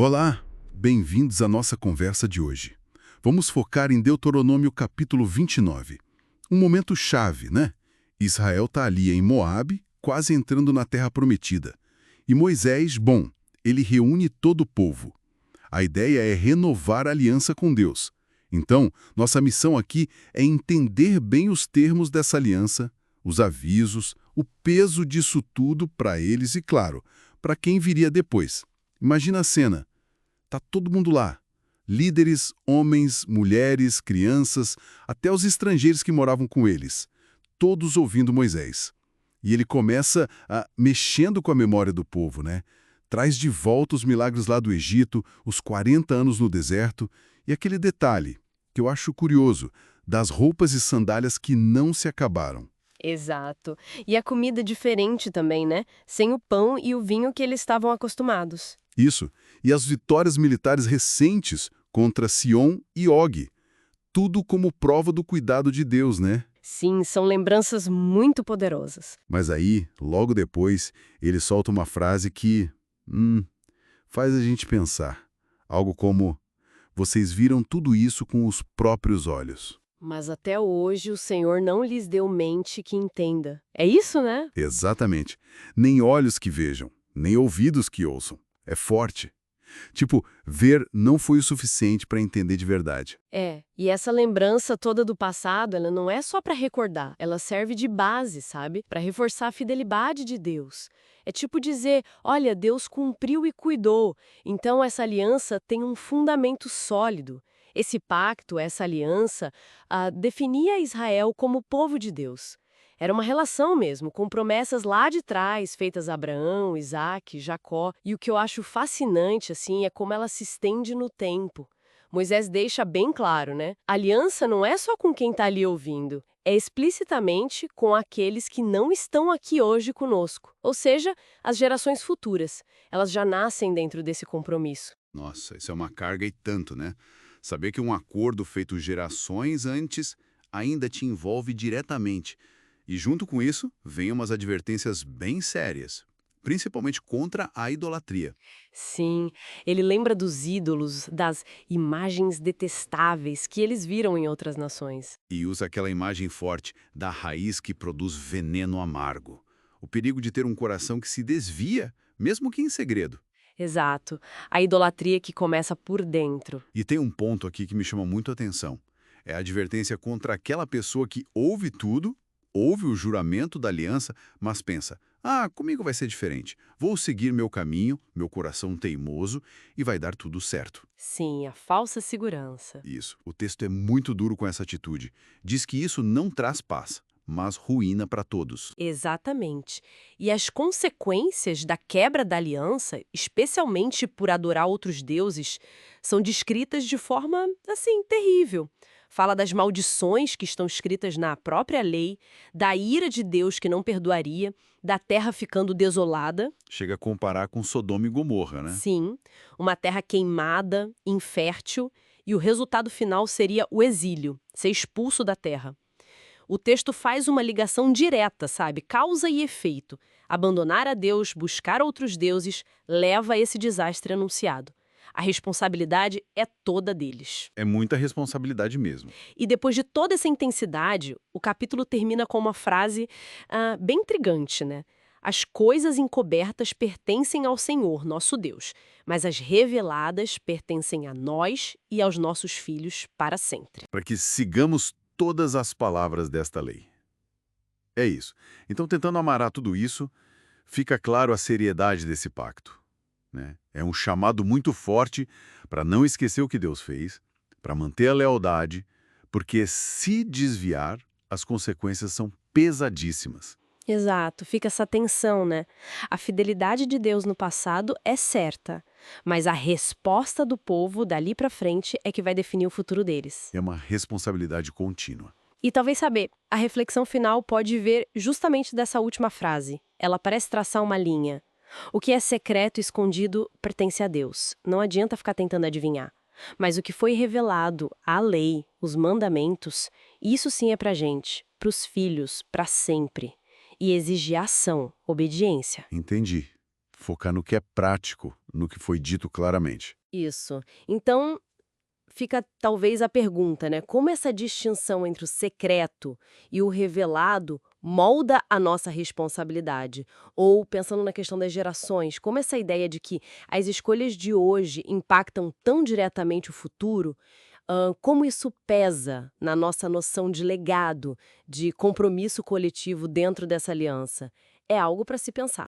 Olá, bem-vindos à nossa conversa de hoje. Vamos focar em Deuteronômio capítulo 29. Um momento chave, né? Israel está ali em Moabe, quase entrando na Terra Prometida. E Moisés, bom, ele reúne todo o povo. A ideia é renovar a aliança com Deus. Então, nossa missão aqui é entender bem os termos dessa aliança, os avisos, o peso disso tudo para eles e, claro, para quem viria depois. Imagina a cena. Tá todo mundo lá. Líderes, homens, mulheres, crianças, até os estrangeiros que moravam com eles. Todos ouvindo Moisés. E ele começa mexendo com a memória do povo, né? Traz de volta os milagres lá do Egito, os 40 anos no deserto, e aquele detalhe, que eu acho curioso, das roupas e sandálias que não se acabaram. Exato. E a comida diferente também, né? Sem o pão e o vinho que eles estavam acostumados. Isso. E as vitórias militares recentes contra Sion e Og. Tudo como prova do cuidado de Deus, né? Sim, são lembranças muito poderosas. Mas aí, logo depois, ele solta uma frase que faz a gente pensar. Algo como: vocês viram tudo isso com os próprios olhos. Mas até hoje o Senhor não lhes deu mente que entenda. É isso, né? Exatamente. Nem olhos que vejam, nem ouvidos que ouçam. É forte. Tipo, ver não foi o suficiente para entender de verdade. É, e essa lembrança toda do passado, ela não é só para recordar, ela serve de base, sabe? Para reforçar a fidelidade de Deus. É tipo dizer, olha, Deus cumpriu e cuidou, então essa aliança tem um fundamento sólido. Esse pacto, essa aliança, definia Israel como povo de Deus. Era uma relação mesmo, com promessas lá de trás, feitas a Abraão, Isaac, Jacó. E o que eu acho fascinante, assim, é como ela se estende no tempo. Moisés deixa bem claro, né? A aliança não é só com quem está ali ouvindo, é explicitamente com aqueles que não estão aqui hoje conosco. Ou seja, as gerações futuras. Elas já nascem dentro desse compromisso. Nossa, isso é uma carga e tanto, né? Saber que um acordo feito gerações antes ainda te envolve diretamente. E junto com isso, vem umas advertências bem sérias, principalmente contra a idolatria. Sim, ele lembra dos ídolos, das imagens detestáveis que eles viram em outras nações. E usa aquela imagem forte da raiz que produz veneno amargo. O perigo de ter um coração que se desvia, mesmo que em segredo. Exato, a idolatria que começa por dentro. E tem um ponto aqui que me chama muito a atenção. É a advertência contra aquela pessoa que ouve tudo, ouve o juramento da aliança, mas pensa: ah, comigo vai ser diferente. Vou seguir meu caminho, meu coração teimoso, e vai dar tudo certo. Sim, a falsa segurança. Isso. O texto é muito duro com essa atitude. Diz que isso não traz paz, mas ruína para todos. Exatamente. E as consequências da quebra da aliança, especialmente por adorar outros deuses, são descritas de forma, assim, terrível. Fala das maldições que estão escritas na própria lei, da ira de Deus que não perdoaria, da terra ficando desolada. Chega a comparar com Sodoma e Gomorra, né? Sim, uma terra queimada, infértil, e o resultado final seria o exílio, ser expulso da terra. O texto faz uma ligação direta, sabe? Causa e efeito. Abandonar a Deus, buscar outros deuses, leva a esse desastre anunciado. A responsabilidade é toda deles. É muita responsabilidade mesmo. E depois de toda essa intensidade, o capítulo termina com uma frase bem intrigante, né? As coisas encobertas pertencem ao Senhor, nosso Deus, mas as reveladas pertencem a nós e aos nossos filhos para sempre. Para que sigamos todas as palavras desta lei. É isso. Então, tentando amarrar tudo isso, fica claro a seriedade desse pacto, né? É um chamado muito forte para não esquecer o que Deus fez, para manter a lealdade, porque se desviar, as consequências são pesadíssimas. Exato, fica essa tensão, né? A fidelidade de Deus no passado é certa, mas a resposta do povo dali pra frente é que vai definir o futuro deles. É uma responsabilidade contínua. E talvez saber, a reflexão final pode vir justamente dessa última frase. Ela parece traçar uma linha. O que é secreto e escondido pertence a Deus. Não adianta ficar tentando adivinhar. Mas o que foi revelado, a lei, os mandamentos, isso sim é pra gente, pros filhos, pra sempre. E exige ação, obediência. Entendi. Focar no que é prático, no que foi dito claramente. Isso. Então, fica talvez a pergunta, né? Como essa distinção entre o secreto e o revelado molda a nossa responsabilidade? Ou, pensando na questão das gerações, como essa ideia de que as escolhas de hoje impactam tão diretamente o futuro, como isso pesa na nossa noção de legado, de compromisso coletivo dentro dessa aliança? É algo para se pensar.